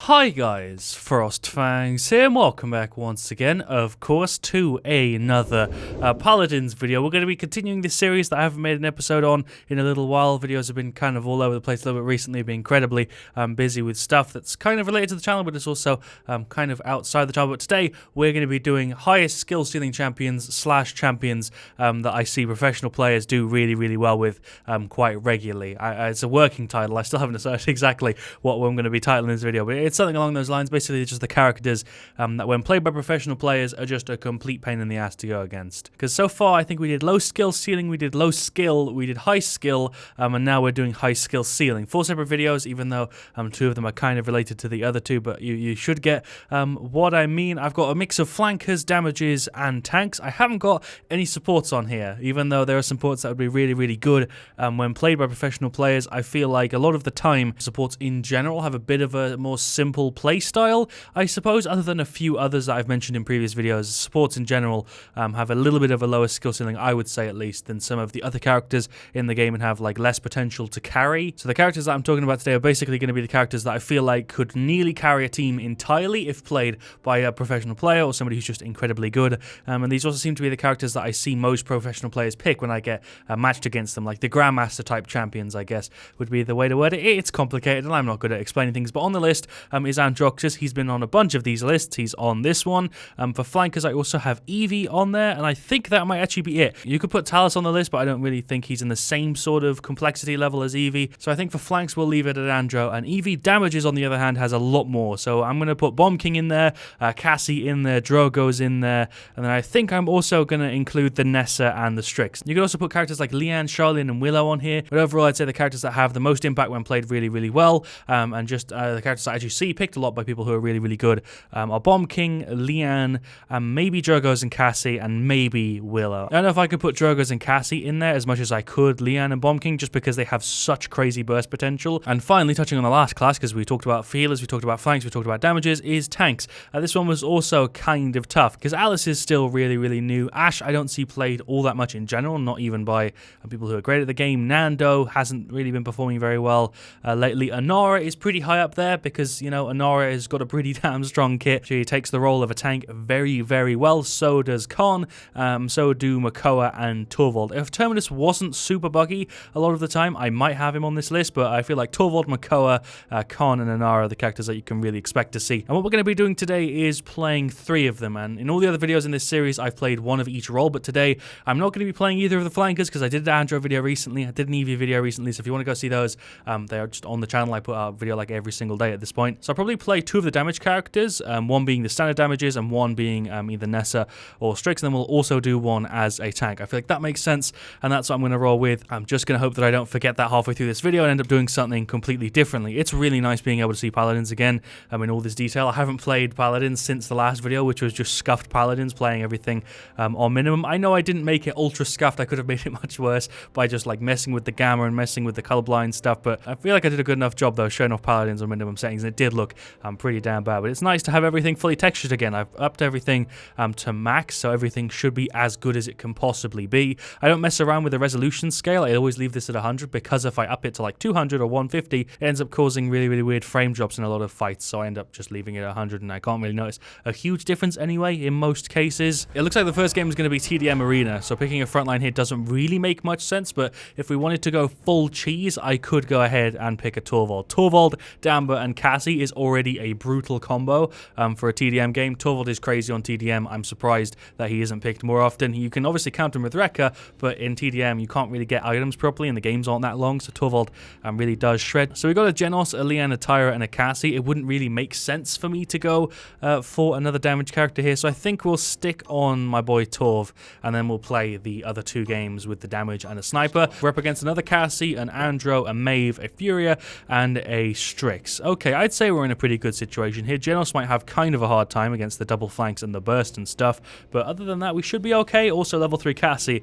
Hi guys, FrostFangs here and welcome back once again, of course, to another Paladins video. We're going to be continuing this series that I haven't made an episode on in a little while. Videos have been kind of all over the place a little bit recently, been incredibly busy with stuff that's kind of related to the channel, but it's also kind of outside the channel. But today, we're going to be doing highest skill ceiling champions / champions that I see professional players do really well with quite regularly. It's a working title. I still haven't decided exactly what I'm going to be titling this video, but it's something along those lines. Basically, just the characters that when played by professional players are just a complete pain in the ass to go against. Because so far, I think we did low skill ceiling, we did low skill, we did high skill, and now we're doing high skill ceiling. 4 separate videos, even though 2 of them are kind of related to the other 2, but you should get what I mean. I've got a mix of flankers, damages, and tanks. I haven't got any supports on here, even though there are supports that would be really good when played by professional players. I feel like a lot of the time, supports in general have a bit of a more simple play style, I suppose, other than a few others that I've mentioned in previous videos. Supports in general have a little bit of a lower skill ceiling, I would say at least, than some of the other characters in the game and have like less potential to carry. So the characters that I'm talking about today are basically going to be the characters that I feel like could nearly carry a team entirely if played by a professional player or somebody who's just incredibly good. And these also seem to be the characters that I see most professional players pick when I get matched against them, like the Grandmaster type champions, I guess, would be the way to word it. It's complicated and I'm not good at explaining things, but on the list is Androxus. He's been on a bunch of these lists. He's on this one. For flankers, I also have Eevee on there, and I think that might actually be it. You could put Talus on the list, but I don't really think he's in the same sort of complexity level as Eevee. So I think for flanks, we'll leave it at Andro. And Eevee damages, on the other hand, has a lot more. So I'm going to put Bomb King in there, Cassie in there, Drogo's in there, and then I think I'm also going to include the Nessa and the Strix. You could also put characters like Leanne, Charlene, and Willow on here, but overall, I'd say the characters that have the most impact when played really well, and just the characters that I actually see picked a lot by people who are really good are Bomb King, Leanne, maybe Drogo's and Cassie, and maybe Willow. I don't know if I could put Drogo's and Cassie in there as much as I could Leanne and Bomb King, just because they have such crazy burst potential. And finally, touching on the last class, because we talked about healers, we talked about flanks, we talked about damages, is tanks. This one was also kind of tough, because Alice is still really new. Ashe, I don't see played all that much in general, not even by people who are great at the game. Nando hasn't really been performing very well lately. Anara is pretty high up there, because, you know, Anara has got a pretty damn strong kit. She takes the role of a tank very well. So does Con, so do Makoa and Torvald. If Terminus wasn't super buggy a lot of the time, I might have him on this list, but I feel like Torvald, Makoa, Con, and Anara are the characters that you can really expect to see. And what we're going to be doing today is playing 3 of them, and in all the other videos in this series, I've played one of each role, but today, I'm not going to be playing either of the flankers, because I did an Andro video recently, I did an Eevee video recently, so if you want to go see those, they are just on the channel. I put out a video like every single day at this point. So I'll probably play 2 of the damage characters, one being the standard damages and one being either Nessa or Strix, and then we'll also do one as a tank. I feel like that makes sense, and that's what I'm going to roll with. I'm just going to hope that I don't forget that halfway through this video and end up doing something completely differently. It's really nice being able to see Paladins again in all this detail. I haven't played Paladins since the last video, which was just scuffed Paladins, playing everything on minimum. I know I didn't make it ultra scuffed. I could have made it much worse by just like messing with the gamma and messing with the colorblind stuff, but I feel like I did a good enough job though showing off Paladins on minimum settings, and it did look pretty damn bad. But it's nice to have everything fully textured again. I've upped everything to max, so everything should be as good as it can possibly be. I don't mess around with the resolution scale. I always leave this at 100, because if I up it to like 200 or 150, it ends up causing really weird frame drops in a lot of fights, so I end up just leaving it at 100, and I can't really notice a huge difference anyway in most cases. It looks like the first game is going to be TDM Arena, so picking a frontline here doesn't really make much sense, but if we wanted to go full cheese, I could go ahead and pick a Torvald. Torvald, Damba, and Cassie is already a brutal combo for a TDM game. Torvald is crazy on TDM. I'm surprised that he isn't picked more often. You can obviously counter him with Rekka, but in TDM, you can't really get items properly, and the games aren't that long, so Torvald really does shred. So we got a Genos, a Leanne, a Tyra, and a Cassie. It wouldn't really make sense for me to go for another damage character here, so I think we'll stick on my boy Torv, and then we'll play the other 2 games with the damage and a sniper. We're up against another Cassie, an Andro, a Maeve, a Furia, and a Strix. Okay, I'd say we're in a pretty good situation here. Genos might have kind of a hard time against the double flanks and the burst and stuff, but other than that, we should be okay. Also, level 3 Cassie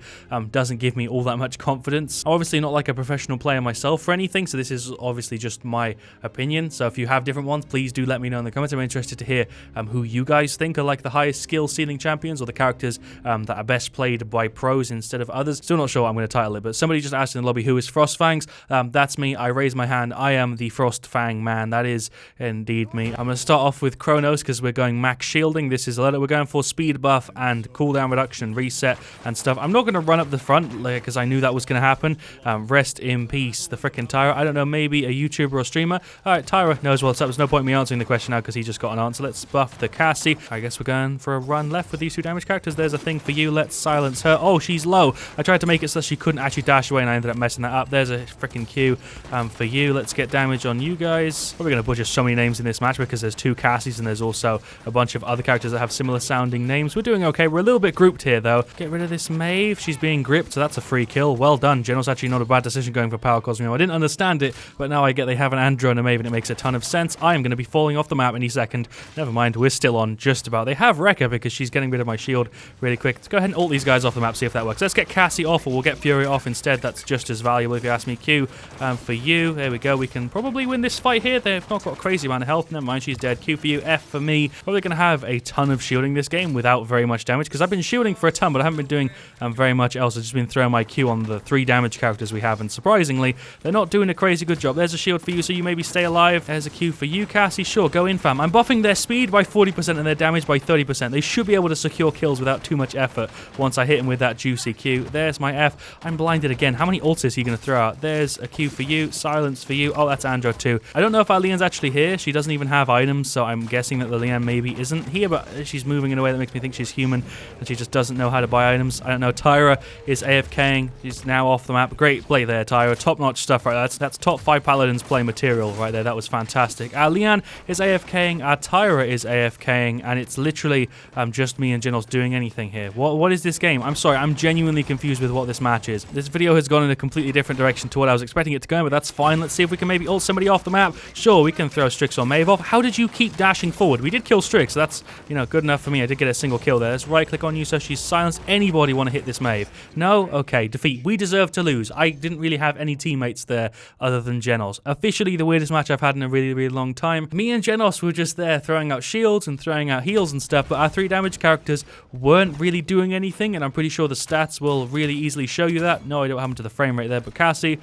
doesn't give me all that much confidence. I'm obviously not like a professional player myself or anything, so this is obviously just my opinion. So if you have different ones, please do let me know in the comments. I'm interested to hear who you guys think are like the highest skill ceiling champions, or the characters that are best played by pros instead of others. Still not sure what I'm going to title it, but somebody just asked in the lobby, who is FrostFangs? That's me. I raise my hand. I am the FrostFang man. That is indeed me. I'm going to start off with Kronos because we're going max shielding. This is a letter. We're going for speed buff and cooldown reduction, reset and stuff. I'm not going to run up the front because I knew that was going to happen. Rest in peace, the frickin' Tyra. I don't know, maybe a YouTuber or streamer. Alright, Tyra knows what's up. There's no point in me answering the question now because he just got an answer. Let's buff the Cassie. I guess we're going for a run left with these 2 damage characters. There's a thing for you. Let's silence her. Oh, she's low. I tried to make it so she couldn't actually dash away and I ended up messing that up. There's a freaking Q for you. Let's get damage on you guys. Probably going to butcher so many names in this match because there's 2 Cassies and there's also a bunch of other characters that have similar sounding names. We're doing okay. We're a little bit grouped here though. Get rid of this Maeve. She's being gripped, so that's a free kill. Well done. General's actually not a bad decision going for Power Cosmeo. I didn't understand it, but now I get they have an Andro and a Maeve and it makes a ton of sense. I am going to be falling off the map any second. Never mind, we're still on just about. They have Rekka because she's getting rid of my shield really quick. Let's go ahead and ult these guys off the map, see if that works. Let's get Cassie off or we'll get Fury off instead. That's just as valuable if you ask me. Q for you. There we go. We can probably win this fight here. They've not got a crazy amount of health. Never mind, she's dead. Q for you. F for me. Probably going to have a ton of shielding this game without very much damage because I've been shielding for a ton, but I haven't been doing very much else. I've just been throwing my Q on the 3 damage characters we have, and surprisingly, they're not doing a crazy good job. There's a shield for you, so you maybe stay alive. There's a Q for you, Cassie. Sure, go in, fam. I'm buffing their speed by 40% and their damage by 30%. They should be able to secure kills without too much effort once I hit him with that juicy Q. There's my F. I'm blinded again. How many ults is he going to throw out? There's a Q for you, silence for you. Oh, that's Andro too. I don't know if our Leon's actually here. She doesn't even have items, so I'm guessing that the Leon maybe isn't here, but she's moving in a way that makes me think she's human and she just doesn't know how to buy items. I don't know. Tyra is AFKing. She's now off the map. Great play there, Tyra. Top-notch stuff right there. That's top 5 Paladins play material right there. That was fantastic. Our Leon is AFKing. Our Tyra is AFKing, and it's literally just me and Genos doing anything here. What is this game? I'm sorry. I'm genuinely confused with what this match is. This video has gone in a completely different direction to what I was expecting it to go in, but that's fine. Let's see if we can maybe ult somebody off the map. Sure, we can throw Strix or Maeve off. How did you keep dashing forward? We did kill Strix, so that's, good enough for me. I did get a single kill there. Let's right-click on you so she's silenced. Anybody want to hit this Maeve? No? Okay, defeat. We deserve to lose. I didn't really have any teammates there other than Genos. Officially the weirdest match I've had in a really, really long time. Me and Genos were just there throwing out shields and throwing out heals and stuff, but our 3 damage characters weren't really doing anything, and I'm pretty sure the stats will really easily show you that. No idea what happened to the frame rate there, but Cassie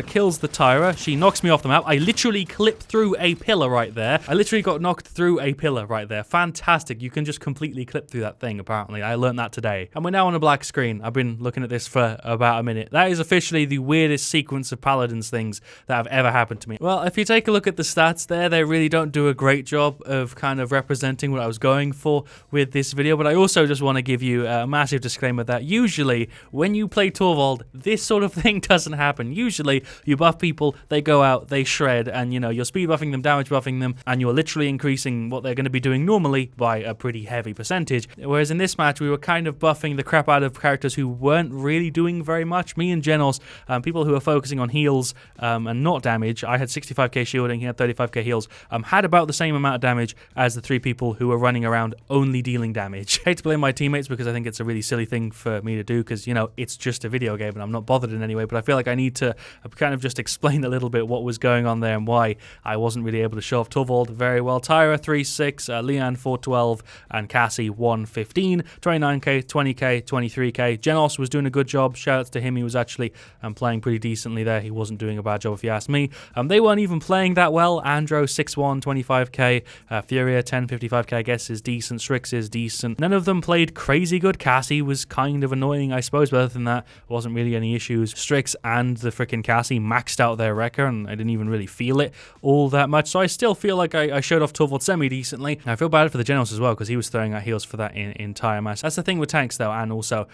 kills the Tyra. She knocks me off the map. I literally clipped through a pillar right there. I literally got knocked through a pillar right there. Fantastic. You can just completely clip through that thing, apparently. I learned that today. And we're now on a black screen. I've been looking at this for about a minute. That is officially the weirdest sequence of Paladins things that have ever happened to me. Well, if you take a look at the stats there, they really don't do a great job of kind of representing what I was going for with this video, but I also just want to give you a massive disclaimer that usually when you play Torvald, this sort of thing doesn't happen. Usually you buff people, they go out, they shred, and you're speed buffing them, damage buffing them, and you're literally increasing what they're going to be doing normally by a pretty heavy percentage. Whereas in this match, we were kind of buffing the crap out of characters who weren't really doing very much. Me and Genos, people who are focusing on heals and not damage. I had 65k shielding, he had 35k heals, had about the same amount of damage as the 3 people who were running around only dealing damage. I hate to blame my teammates because I think it's a really silly thing for me to do because, it's just a video game and I'm not bothered in any way, but I feel like I need to kind of just explain a little bit what was going on there and why I wasn't really able to show off Torvald very well. Tyra 3-6, Leon 4-12, and Cassie 1-15, 29k, 20k, 23k. Genos was doing a good job. Shoutouts to him. He was actually playing pretty decently there. He wasn't doing a bad job if you ask me. They weren't even playing that well. Andro 6-1, 25k. Furia 10, 55k I guess is decent. Strix is decent. None of them played crazy good. Cassie was kind of annoying I suppose, but other than that, wasn't really any issues. Strix and the freaking Cassie maxed out their Rekka and I didn't even really feel it all that much. So I still feel like I showed off Torvald semi-decently. I feel bad for the Genos as well because he was throwing out heals for that entire match. That's the thing with tanks though, and also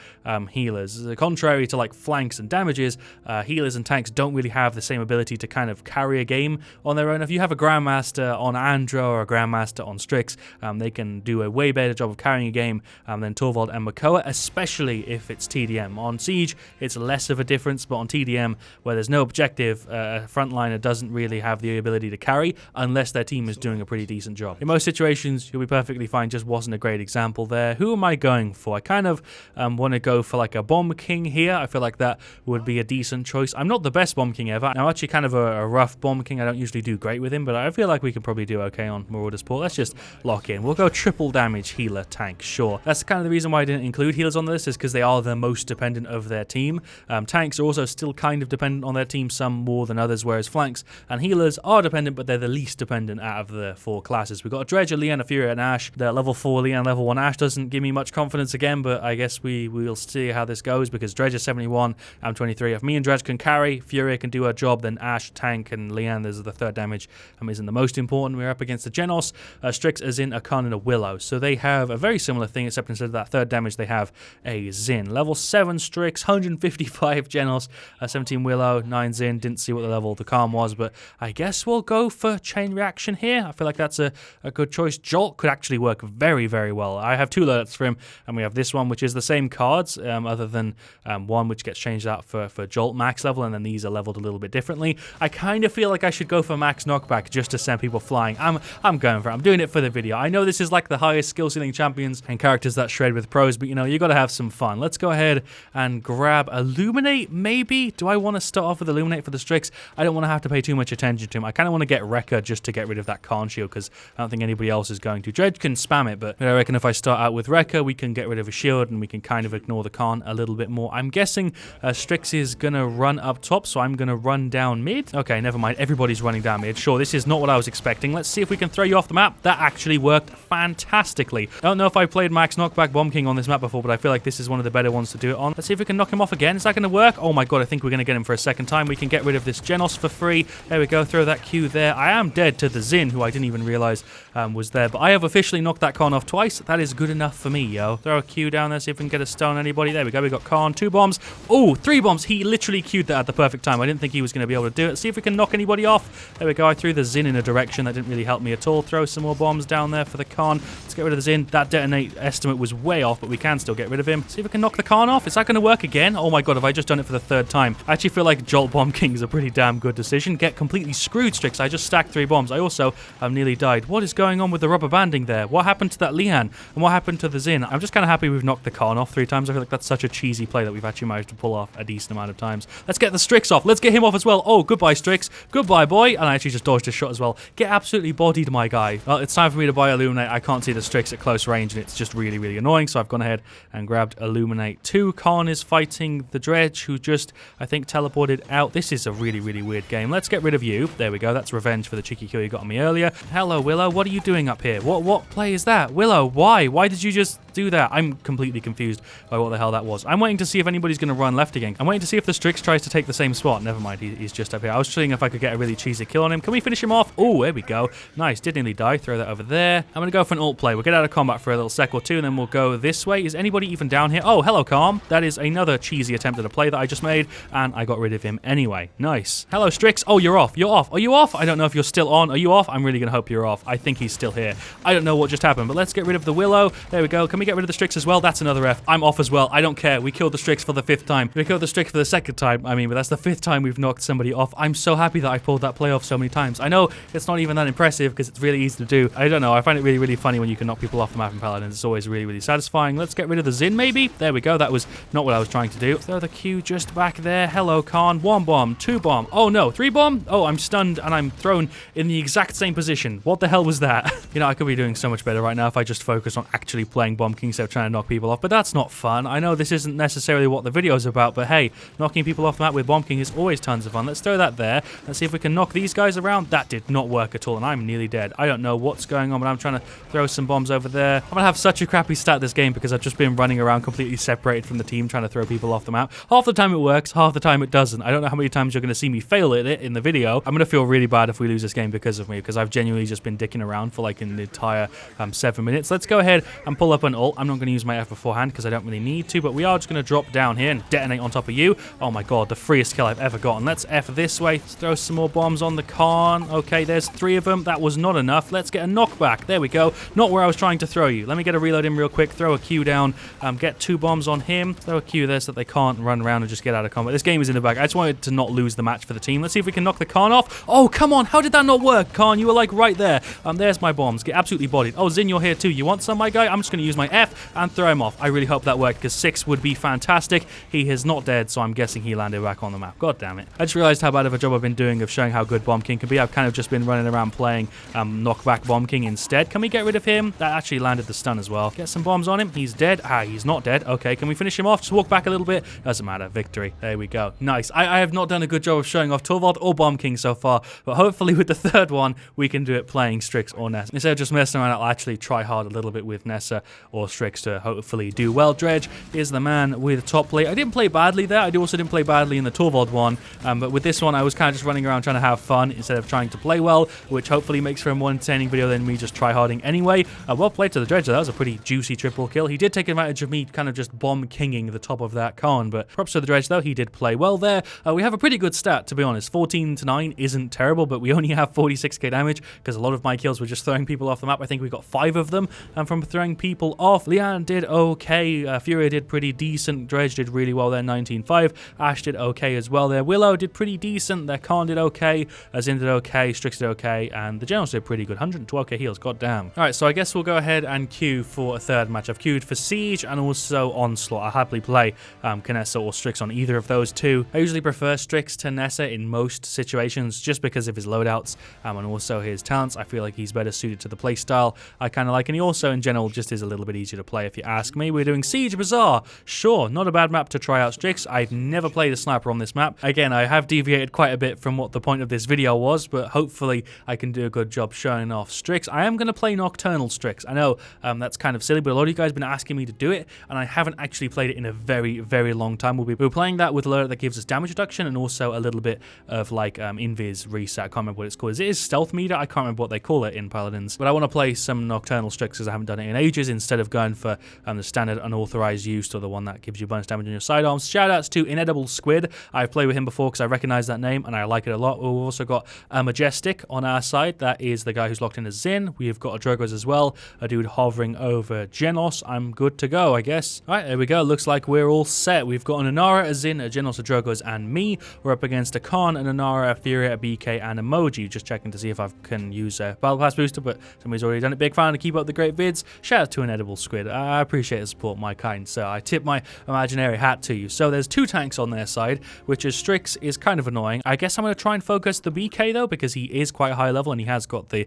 healers. Contrary to like flanks and damages, healers and tanks don't really have the same ability to kind of carry a game on their own. If you have a Grandmaster on Andro or a Grandmaster on Strix, they can do a way better job of carrying a game than Torvald and Makoa, especially if it's TDM. On Siege, it's less of a difference, but on TDM, where there's no objective, a frontliner doesn't really have the ability to carry unless their team is doing a pretty decent job. In most situations, you'll be perfectly fine. Just wasn't a great example there. Who am I going for? I kind of want to go for like a Bomb King here. I feel like that would be a decent choice. I'm not the best Bomb King ever. I'm actually kind of a rough Bomb King. I don't usually do great with him, but I feel like we can probably do okay on Marauder's Port. Let's just lock in. We'll go triple damage healer tank, sure. That's kind of the reason why I didn't include healers on this, is because they are the most dependent of their team. Tanks are also still kind of dependent on their team, some more than others, whereas flanks and healers are dependent, but they're the least dependent out of the 4 classes. We've got a Dredge, a Leanne, a Fury, and Ash. The level 4 Leanne, level 1 Ash doesn't give me much confidence again, but I guess we'll see how this goes because Dredge is 71, I'm 23. If me and Dredge can carry, Fury can do her job, then Ash, tank, and Leanne, there's the 3rd damage, isn't the most important. We're up against the Genos, Strix, a Zin, a Khan, and a Willow. So they have a very similar thing, except instead of that 3rd damage, they have a Zin. Level 7 Strix, 155 Genos, 17 Willow, 9 Zin. Didn't see what the level of the Calm was, but I guess we'll go for Chain Reaction here. I feel like that's a good choice. Jolt could actually work very, very well. I have 2 alerts for him, and we have this one, which is the same cards, other than one which gets changed out for Jolt max level, and then these are leveled a little bit differently. I kind of feel like I should go for max knockback just to send people flying. I'm going for it. I'm doing it for the video. I know this is like the highest skill ceiling champions and characters that shred with pros, but you know, you got to have some fun. Let's go ahead and grab Illuminate, maybe? Do I want to start off with Illuminate for the Strix? I don't want to have to pay too much attention to him. I kind of want to get Rekka just to get rid of that Khan shield because I don't think anybody else is going to. Dredge can spam it, but I reckon if I start out with Rekka, we can get rid of a shield and we can kind of ignore the Khan a little bit more. I'm guessing Strix is going to run up top, so I'm going to run down mid. Okay, never mind. Everybody's running down mid. Sure, this is not what I was expecting. Let's see if we can throw you off the map. That actually worked fantastically. I don't know if I played Max Knockback Bomb King on this map before, but I feel like this is one of the better ones to do it on. Let's see if we can knock him off again. Is that going to work? Oh my god, I think we're going to get him for a second time. We can get rid of this Genos for free. There we go. Throw that Q there. I am dead to the Zin, who I didn't even realize was there, but I have officially knocked that Khan off twice. That is good enough for me, yo. Throw a Q down there, see if we can get a stun on anybody. There we go. We got Khan. 2 bombs. Oh, 3 bombs. He literally Q'd that at the perfect time. I didn't think he was going to be able to do it. See if we can knock anybody off. There we go. I threw the Zin in a direction that didn't really help me at all. Throw some more bombs down there for the Khan. Let's get rid of the Zin. That detonate estimate was way off, but we can still get rid of him. See if we can knock the Khan off. Is that going to work again? Oh my god, have I just done it for the 3rd time? I actually feel like Jolt Bomb King is a pretty damn good decision. Get completely screwed, Strix. I just stacked 3 bombs. I also nearly died. What is going on with the rubber banding there? What happened to that Leanne? And what happened to the Zin? I'm just kind of happy we've knocked the Khan off 3 times. I feel like that's such a cheesy play that we've actually managed to pull off a decent amount of times. Let's get the Strix off. Let's get him off as well. Oh, goodbye, Strix. Goodbye, boy. And I actually just dodged a shot as well. Get absolutely bodied, my guy. Well, it's time for me to buy Illuminate. I can't see the Strix at close range, and it's just really, really annoying. So I've gone ahead and grabbed Illuminate 2. Khan is fighting the Dredge, who just, I think, teleported out. This is a really, really weird game. Let's get rid of you. There we go. That's revenge for the cheeky kill you got on me earlier. Hello, Willow. What are you doing up here? What play is that? Willow, why? Why did you just do that? I'm completely confused by what the hell that was. I'm waiting to see if anybody's going to run left again. I'm waiting to see if the Strix tries to take the same spot. Never mind. He's just up here. I was seeing if I could get a really cheesy kill on him. Can we finish him off? Oh, there we go. Nice. Did nearly die. Throw that over there. I'm going to go for an ult play. We'll get out of combat for a little sec or two, and then we'll go this way. Is anybody even down here? Oh, hello, Calm. That is another cheesy attempt at a play that I just made, and I got rid of him anyway. Nice. Hello, Strix. Oh, you're off. You're off. Are you off? I don't know if you're still on. Are you off? I'm really going to hope you're off. I think he's still here. I don't know what just happened, but let's get rid of the Willow. There we go. Can we get rid of the Strix as well? That's another F. I'm off as well. I don't care. We killed the Strix for the 5th time. We killed the Strix for the 2nd time. But that's the 5th time we've knocked somebody off. I'm so happy that I pulled that play off so many times. I know it's not even that impressive because it's really easy to do. I don't know. I find it really, really funny when you can knock people off the map in Paladins. It's always really, really satisfying. Let's get rid of the Zin, maybe. There we go. That was not what I was trying to do. Throw the Q just back there. Hello, Khan. 1 bomb, 2 bomb. Oh, no. 3 bomb? Oh, I'm stunned and I'm thrown in the exact same position. What the hell was that? You know, I could be doing so much better right now if I just focus on actually playing Bomb King instead of trying to knock people off, but that's not fun. I know this isn't necessarily what the video is about, but hey, knocking people off the map with Bomb King is always tons of fun. Let's throw that there. Let's see if we can knock these guys around. That did not work at all, and I'm nearly dead. I don't know what's going on, but I'm trying to throw some bombs over there. I'm going to have such a crappy start this game because I've just been running around completely separated from the team trying to throw people off the map. Half the time it works, half the time it doesn't. I don't know how many times you're going to see me fail at it in the video. I'm going to feel really bad if we lose this game because of me, because I've genuinely just been dicking around for like an entire 7 minutes. Let's go ahead and pull up an ult. I'm not going to use my F beforehand because I don't really need to, but we are just going to drop down here and detonate on top of you. Oh my god, the freest kill I've ever gotten. Let's F this way. Let's throw some more bombs on the Khan. Okay, there's 3 of them. That was not enough. Let's get a knockback. There we go. Not where I was trying to throw you. Let me get a reload in real quick. Throw a Q down. Get 2 bombs on him. Throw a Q there so that they can't run around and just get out of combat. This game is in the bag. I just wanted to not lose the match for the team. Let's see if we can knock the Khan off. Oh, come on. How did that not work, Khan? You were like right there. There's my bombs. Get absolutely bodied. Oh, Zin, you're here too. You want some, my guy? I'm just going to use my F and throw him off. I really hope that worked because 6 would be fantastic. He is not dead, so I'm guessing he landed back on the map. God damn it. I just realized how bad of a job I've been doing of showing how good Bomb King can be. I've kind of just been running around playing knockback Bomb King instead. Can we get rid of him? That actually landed the stun as well. Get some bombs on him. He's dead. He's not dead. Okay, can we finish him off? Just walk back a little bit. Doesn't matter. Victory. There we go. Nice. I have not done a good job of showing off Torvald or Bomb King so far, but hopefully with the third one, we can do it playing Strix or Nessa. Instead of just messing around, I'll actually try hard a little bit with Nessa or Strix to hopefully do well. Dredge is the man with top play. I didn't play badly there. I also didn't play badly in the Torvald one, but with this one, I was kind of just running around trying to have fun instead of trying to play well, which hopefully makes for a more entertaining video than me just try-harding anyway. Well played to the Dredge. That was a pretty juicy triple kill. He did take advantage of me kind of just bomb-kinging the top of that Khan, but props to the Dredge, though. He did play well there. We have a pretty good stat, to be honest. 14-9 isn't terrible, but we only have 46k damage because a lot of my kills were just throwing people off the map. I think we got 5 of them from throwing people off. Leanne did okay. Furia did pretty decent. Dredge did really well there, 19-5. Ash did okay as well there. Willow did pretty decent. Their Khan did okay. Azin did okay. Strix did okay. And the Generals did pretty good. 112k heals. God damn. Alright, so I guess we'll go ahead and queue for a third match. I've queued for Siege and also Onslaught. I'll happily play Nessa or Strix on either of those two. I usually prefer Strix to Nessa in most situations just because of his loadouts and also his talents. I feel like he's better suited to the playstyle I kind of like, and he also in general just is a little bit easier to play if you ask me. We're doing Siege Bazaar. Sure, not a bad map to try out Strix. I've never played a sniper on this map. Again, I have deviated quite a bit from what the point of this video was, but hopefully I can do a good job showing off Strix. I am going to play Nocturnal Strix. I know that's kind of silly, but a lot of you guys have been asking me to do it, and I haven't actually played it in a very, very long time. We'll be playing that with a loadout that gives us damage reduction and also a little bit of like invis reset. I can't remember what it's called. It is stealth meter. I can't remember what they call it in Paladins, but I want to play some Nocturnal Strix because I haven't done it in ages instead of going for the standard unauthorized use or the one that gives you bonus damage on your sidearms. Shoutouts to Inedible Squid. I've played with him before because I recognize that name and I like it a lot. We've also got a Majestic on our side. That is the guy who's locked in as Zin. We've got a Drogos as well. A dude hovering over Genos. I'm good to go, I guess. All right, there we go. Looks like we're all set. We've got an Inara, a Zin, a Genos, a Drogos, and me. We're up against a Khan, an Inara, a Furia, a BK, and Emoji. Just checking to see if I can use a Battle Pass booster, but somebody's already done it. Big fan to keep up the great vids. Shout out to Inedible Squid. I appreciate the support, my kind sir. I tip my imaginary hat to you. So there's 2 tanks on their side, which is Strix is kind of annoying. I guess I'm going to try and focus the BK though, because he is quite high level and he has got the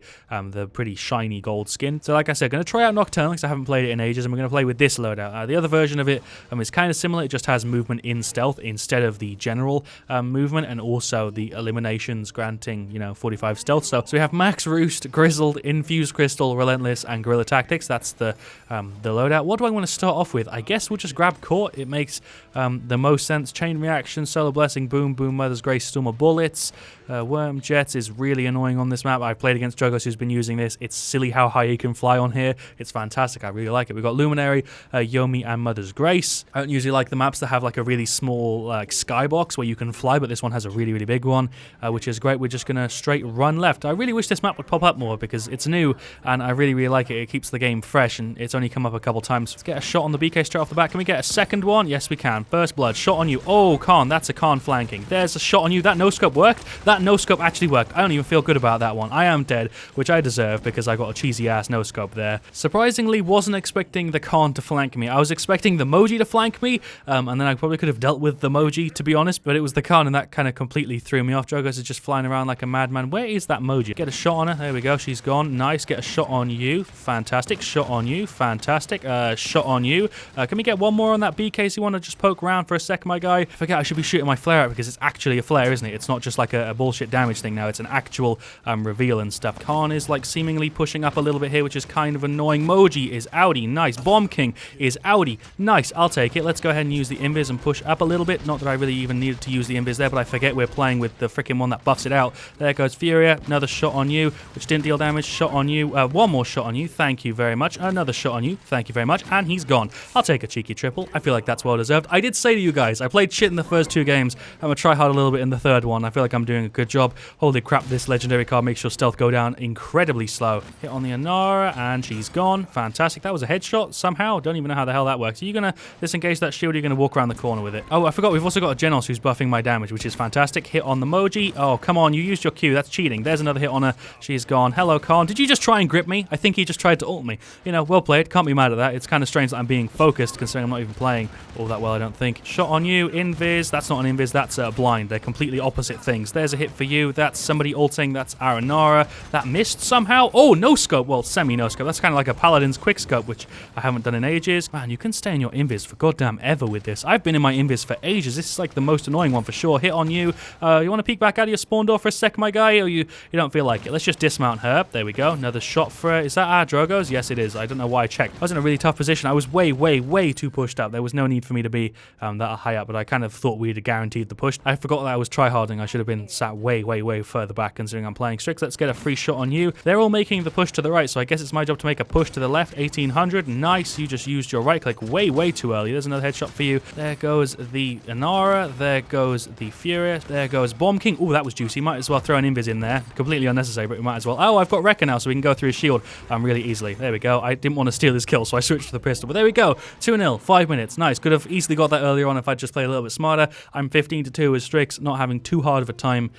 pretty shiny gold skin. So like I said, going to try out Nocturnal because I haven't played it in ages, and we're going to play with this loadout. The other version of it is kind of similar. It just has movement in stealth instead of the general movement, and also the eliminations granting 45 stealth. So we have Max Roost, Grizzled, Infused Crystal, Relentless, and Guerrilla Tactics. That's the loadout. What do I want to start off with? I guess we'll just grab Court. It makes the most sense. Chain Reaction, Solar Blessing, Boom, Boom, Mother's Grace, Storm of Bullets. Worm Jets is really annoying on this map. I've played against Drogos who's been using this. It's silly how high he can fly on here. It's fantastic. I really like it. We've got Luminary, Yomi, and Mother's Grace. I don't usually like the maps that have like a really small skybox where you can fly, but this one has a really, really big one, which is great. We're just going to straight run left. I really wish this map would pop up more because it's new and I really, really like it. It keeps the game fresh and it's only come up a couple times. Let's get a shot on the BK straight off the bat. Can we get a second one? Yes, we can. First blood. Shot on you. Oh, Khan. That's a Khan flanking. There's a shot on you. That no-scope worked. That no-scope actually worked. I don't even feel good about that one. I am dead, which I deserve because I got a cheesy-ass no-scope there. Surprisingly, wasn't expecting the Khan to flank me. I was expecting the Moji to flank me, and then I probably could have dealt with the Moji, to be honest, but it was the Khan, and that kind of completely threw me off. Drogos is just flying around like a madman. Where is that Moji? Get a shot on her. There we go. She's gone. Nice. Get a shot on you. Fantastic. Shot on you. Fantastic. Shot on you. Can we get one more on that BK? So you want to just poke around for a second, my guy? I forget I should be shooting my flare out because it's actually a flare, isn't it? It's not just like a bullshit damage thing now. It's an actual reveal and stuff. Khan is like seemingly pushing up a little bit here, which is kind of annoying. Moji is outie. Nice. Bomb King is outie. Nice. I'll take it. Let's go ahead and use the invis and push up a little bit. Not that I really even needed to use the invis there, but I forget we're playing with the freaking one that buffs it out. There goes Furia. Another shot on you, which didn't deal damage. Shot on you. One more shot on you. Thank you very much. Another shot on you. Thank you very much. And he's gone. I'll take a cheeky triple. I feel like that's well deserved. I did say to you guys, I played shit in the first 2 games. I'm going to try hard a little bit in the third one. I feel like I'm doing a good job. Holy crap, this legendary card makes your stealth go down incredibly slow. Hit on the Inara, and she's gone. Fantastic. That was a headshot somehow. Don't even know how the hell that works. Are you going to disengage that shield? Or are you going to walk around the corner with it? Oh, I forgot. We've also got a Genos who's buffing my damage, which is fantastic. Hit on the Moji. Oh, come on. You used your Q. That's cheating. There's another hit on her. She's gone. Hello, Khan. Did you just try and grip me? I think he just tried to ult me. Well played. hit. Can't be mad at that. It's kind of strange that I'm being focused, considering I'm not even playing all that well, I don't think. Shot on you, invis. That's not an invis, that's a blind. They're completely opposite things. There's a hit for you. That's somebody ulting. That's Aranara. That missed somehow. Oh, no scope. Well, semi-no scope. That's kind of like a Paladins quick scope, which I haven't done in ages. Man, you can stay in your invis for goddamn ever with this. I've been in my invis for ages. This is like the most annoying one for sure. Hit on you. You want to peek back out of your spawn door for a sec, my guy? Or you don't feel like it? Let's just dismount her. There we go. Another shot for her. Is that our Drogo's? Yes, it is. I don't know why I checked. I was in a really tough position. I was way, way, way too pushed up. There was no need for me to be that high up, but I kind of thought we'd guaranteed the push. I forgot that I was tryharding. I should have been sat way, way, way further back considering I'm playing Strix. Let's get a free shot on you. They're all making the push to the right, so I guess it's my job to make a push to the left. 1800. Nice. You just used your right click way, way too early. There's another headshot for you. There goes the Inara. There goes the Fury. There goes Bomb King. Oh, that was juicy. Might as well throw an invis in there. Completely unnecessary, but we might as well. Oh, I've got Wrecker now, so we can go through his shield really easily. There we go. I didn't want to steal his kill, so I switched to the pistol. But there we go. 2-0. 5 minutes. Nice. Could have easily got that earlier on if I'd just played a little bit smarter. I'm 15-2 with Strix. Not having too hard of a time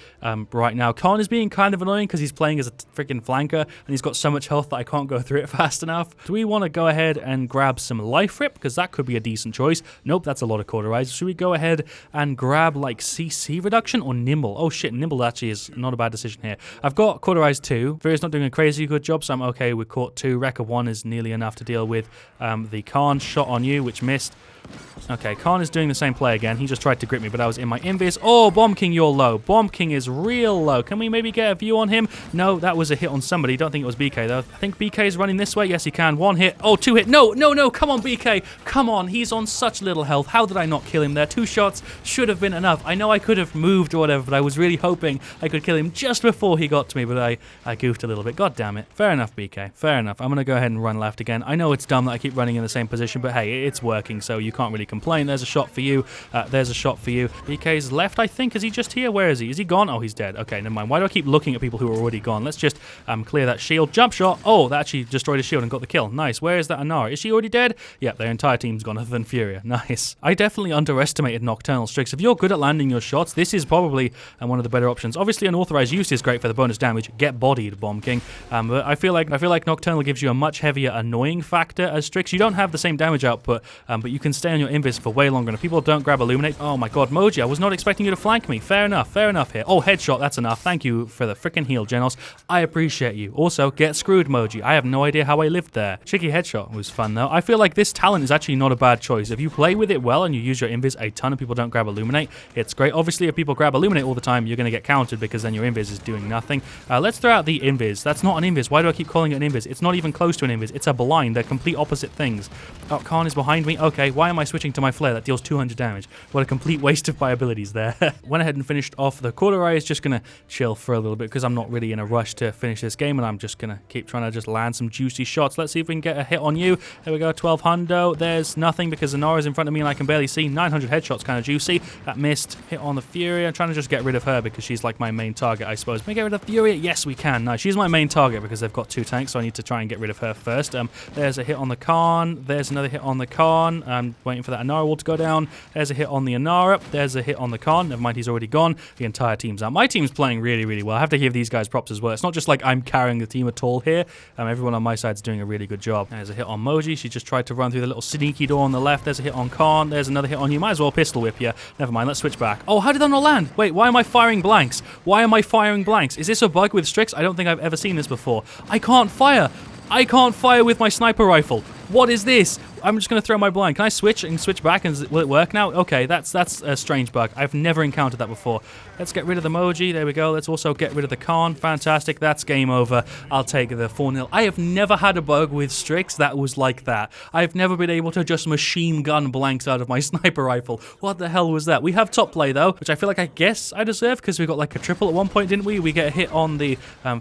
right now. Khan is being kind of annoying because he's playing as a freaking flanker, and he's got so much health that I can't go through it fast enough. Do we want to go ahead and grab some life rip? Because that could be a decent choice. Nope, that's a lot of cauterize. Should we go ahead and grab like CC reduction or nimble? Oh shit, nimble actually is not a bad decision here. I've got cauterize 2. Furious not doing a crazy good job, so I'm okay with Court 2. Wrecker 1 is nearly enough to deal with the Khan shot on you, which missed. Okay, Khan is doing the same play again. He just tried to grip me, but I was in my invis. Oh, Bomb King, you're low. Bomb King is real low. Can we maybe get a view on him? No, that was a hit on somebody. Don't think it was BK, though. I think BK is running this way. Yes, he can. 1 hit. Oh, 2 hit. No, no, no. Come on, BK. Come on. He's on such little health. How did I not kill him there? 2 shots should have been enough. I know I could have moved or whatever, but I was really hoping I could kill him just before he got to me, but I goofed a little bit. God damn it. Fair enough, BK. Fair enough. I'm going to go ahead and run left again. I know it's dumb that I keep running in the same position, but hey, it's working, so you can't really complain. There's a shot for you. There's a shot for you. BK's left, I think. Is he just here? Where is he? Is he gone? Oh, he's dead. Okay, never mind. Why do I keep looking at people who are already gone? Let's just clear that shield. Jump shot. Oh, that actually destroyed his shield and got the kill. Nice. Where is that Inara? Is she already dead? Yeah, their entire team's gone other than Furia. Nice. I definitely underestimated Nocturnal Strix. If you're good at landing your shots, this is probably one of the better options. Obviously, unauthorized use is great for the bonus damage. Get bodied, Bomb King. But I feel like Nocturnal gives you a much heavier annoying factor as Strix. You don't have the same damage output, but you can stay on your invis for way longer. And if people don't grab Illuminate, oh my god, Moji, I was not expecting you to flank me. Fair enough here. Oh, headshot, that's enough. Thank you for the freaking heal, Genos. I appreciate you. Also, get screwed, Moji. I have no idea how I lived there. Cheeky headshot was fun, though. I feel like this talent is actually not a bad choice. If you play with it well and you use your invis, a ton of people don't grab Illuminate. It's great. Obviously, if people grab Illuminate all the time, you're going to get countered because then your invis is doing nothing. Let's throw out the invis. That's not an invis. Why do I keep calling it an invis? It's not even close to an invis. It's a blind. They're complete opposite things. Oh, Khan is behind me. Okay, why am I switching to my flare? That deals 200 damage. What a complete waste of my abilities there. Went ahead and finished off the cauterize. Just going to chill for a little bit because I'm not really in a rush to finish this game, and I'm just going to keep trying to just land some juicy shots. Let's see if we can get a hit on you. There we go, 12 hundo. There's nothing because Inara's in front of me and I can barely see. 900 headshots, kind of juicy. That missed. Hit on the Fury. I'm trying to just get rid of her because she's like my main target, I suppose. Can we get rid of Fury? Yes, we can. Nice. She's my main target because they've got 2 tanks, so I need to try and get rid of her first. There's a hit on the Khan. There's another hit on the Khan. I'm waiting for that Inara wall to go down. There's a hit on the Inara. There's a hit on the Khan. Never mind, he's already gone. The entire team's out. My team's playing really, really well. I have to give these guys props as well. It's not just like I'm carrying the team at all here. Everyone on my side's doing a really good job. There's a hit on Moji. She just tried to run through the little sneaky door on the left. There's a hit on Khan. There's another hit on you. Might as well pistol whip you. Never mind, let's switch back. Oh, how did that not land? Wait, why am I firing blanks? Why am I firing blanks? Is this a bug with Strix? I don't think I've ever seen this before. I can't fire. I can't fire with my sniper rifle. What is this? I'm just going to throw my blind. Can I switch and switch back and will it work now? Okay, that's a strange bug. I've never encountered that before. Let's get rid of the Moji. There we go. Let's also get rid of the Khan. Fantastic. That's game over. I'll take the 4-0. I have never had a bug with Strix that was like that. I've never been able to just machine gun blanks out of my sniper rifle. What the hell was that? We have top play though, which I feel like I guess I deserve because we got like a triple at one point, didn't we? We get a hit on the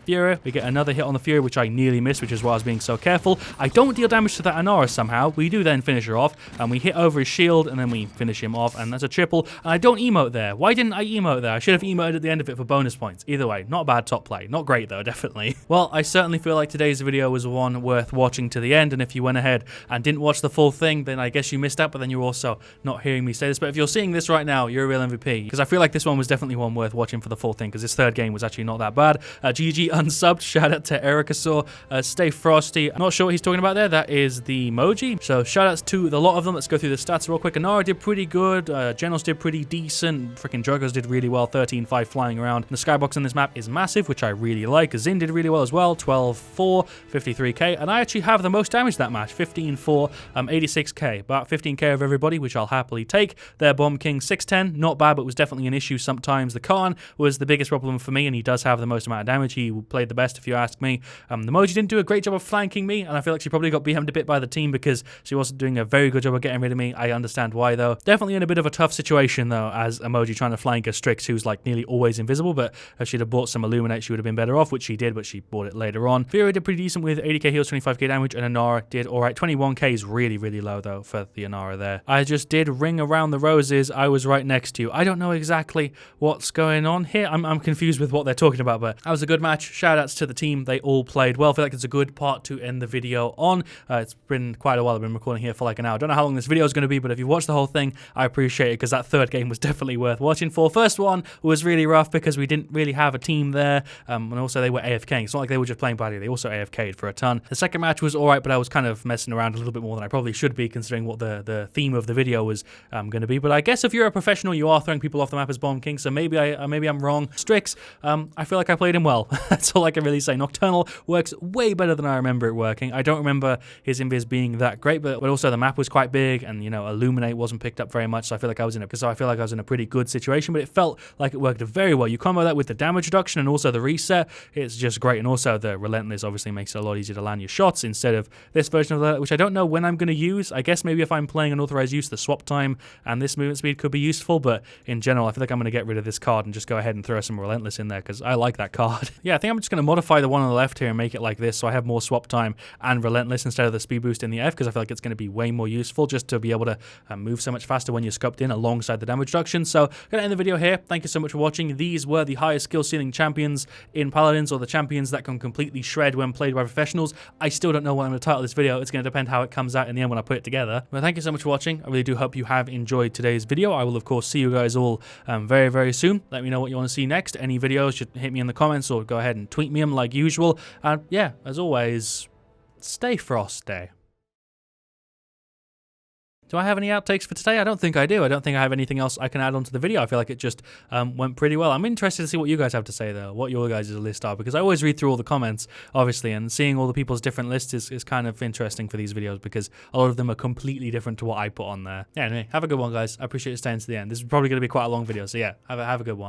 Fury. We get another hit on the Fury, which I nearly missed, which is why I was being so careful. I don't deal damage to that Inara somehow. We we do then finish her off, and we hit over his shield, and then we finish him off, and that's a triple. And I don't emote there. Why didn't I emote there? I should have emoted at the end of it for bonus points. Either way, not a bad top play. Not great though, definitely. Well, I certainly feel like today's video was one worth watching to the end, and if you went ahead and didn't watch the full thing, then I guess you missed out, but then you're also not hearing me say this. But if you're seeing this right now, you're a real MVP, because I feel like this one was definitely one worth watching for the full thing, because this third game was actually not that bad. GG unsubbed, shout out to Ericasaur, Stay Frosty. I'm not sure what he's talking about there. That is the emoji. So shout outs to the lot of them. Let's go through the stats real quick. Anara did pretty good. Genos did pretty decent. Freaking Druggers did really well. 13-5 flying around. The skybox on this map is massive, which I really like. Zin did really well as well. 12-4, 53k. And I actually have the most damage that match. 15-4, 86k. About 15k of everybody, which I'll happily take. Their Bomb King 610. Not bad, but was definitely an issue sometimes. The Khan was the biggest problem for me, and he does have the most amount of damage. He played the best, if you ask me. The Moji didn't do a great job of flanking me, and I feel like she probably got BM'd a bit by the team because she wasn't doing a very good job of getting rid of me. I understand why, though. Definitely in a bit of a tough situation, though, as Emoji trying to flank a Strix who's like nearly always invisible, but if she'd have bought some Illuminate, she would have been better off, which she did, but she bought it later on. Fury did pretty decent with 80k heals, 25k damage, and Anara did alright. 21k is really, really low, though, for the Anara there. I just did Ring Around the Roses. I was right next to you. I don't know exactly what's going on here. I'm confused with what they're talking about, but that was a good match. Shout outs to the team. They all played well. I feel like it's a good part to end the video on. It's been quite a while. I've been recording here for like an hour. I don't know how long this video is going to be, but if you watched the whole thing, I appreciate it, because that third game was definitely worth watching for. First one was really rough because we didn't really have a team there, and also they were AFKing. It's not like they were just playing badly. They also AFK'd for a ton. The second match was alright, but I was kind of messing around a little bit more than I probably should be, considering what the theme of the video was going to be. But I guess if you're a professional, you are throwing people off the map as Bomb King, so maybe I'm wrong. Strix, I feel like I played him well. That's all I can really say. Nocturnal works way better than I remember it working. I don't remember his invis being that great, but also the map was quite big, and you know, Illuminate wasn't picked up very much, so I feel like I was in a pretty good situation, but it felt like it worked very well. You combo that with the damage reduction and also the reset, it's just great. And also the Relentless obviously makes it a lot easier to land your shots instead of this version of that, which I don't know when I'm going to use. I guess maybe if I'm playing an authorized use, the swap time and this movement speed could be useful, but in general, I feel like I'm going to get rid of this card and just go ahead and throw some Relentless in there, because I like that card. Yeah, I think I'm just going to modify the one on the left here and make it like this, so I have more swap time and Relentless instead of the speed boost in the F, because I feel like it's going to be way more useful just to be able to move so much faster when you're scoped in alongside the damage reduction. So I'm going to end the video here. Thank you so much for watching. These were the highest skill ceiling champions in Paladins, or the champions that can completely shred when played by professionals. I still don't know what I'm going to title this video. It's going to depend how it comes out in the end when I put it together. But thank you so much for watching. I really do hope you have enjoyed today's video. I will, of course, see you guys all very, very soon. Let me know what you want to see next. Any videos, just hit me in the comments or go ahead and tweet me them like usual. And yeah, as always, stay frosty. Do I have any outtakes for today? I don't think I do. I don't think I have anything else I can add onto the video. I feel like it just went pretty well. I'm interested to see what you guys have to say, though, what your guys' list are, because I always read through all the comments, obviously, and seeing all the people's different lists is kind of interesting for these videos, because a lot of them are completely different to what I put on there. Yeah, anyway, have a good one, guys. I appreciate you staying to the end. This is probably going to be quite a long video, so yeah, have a good one.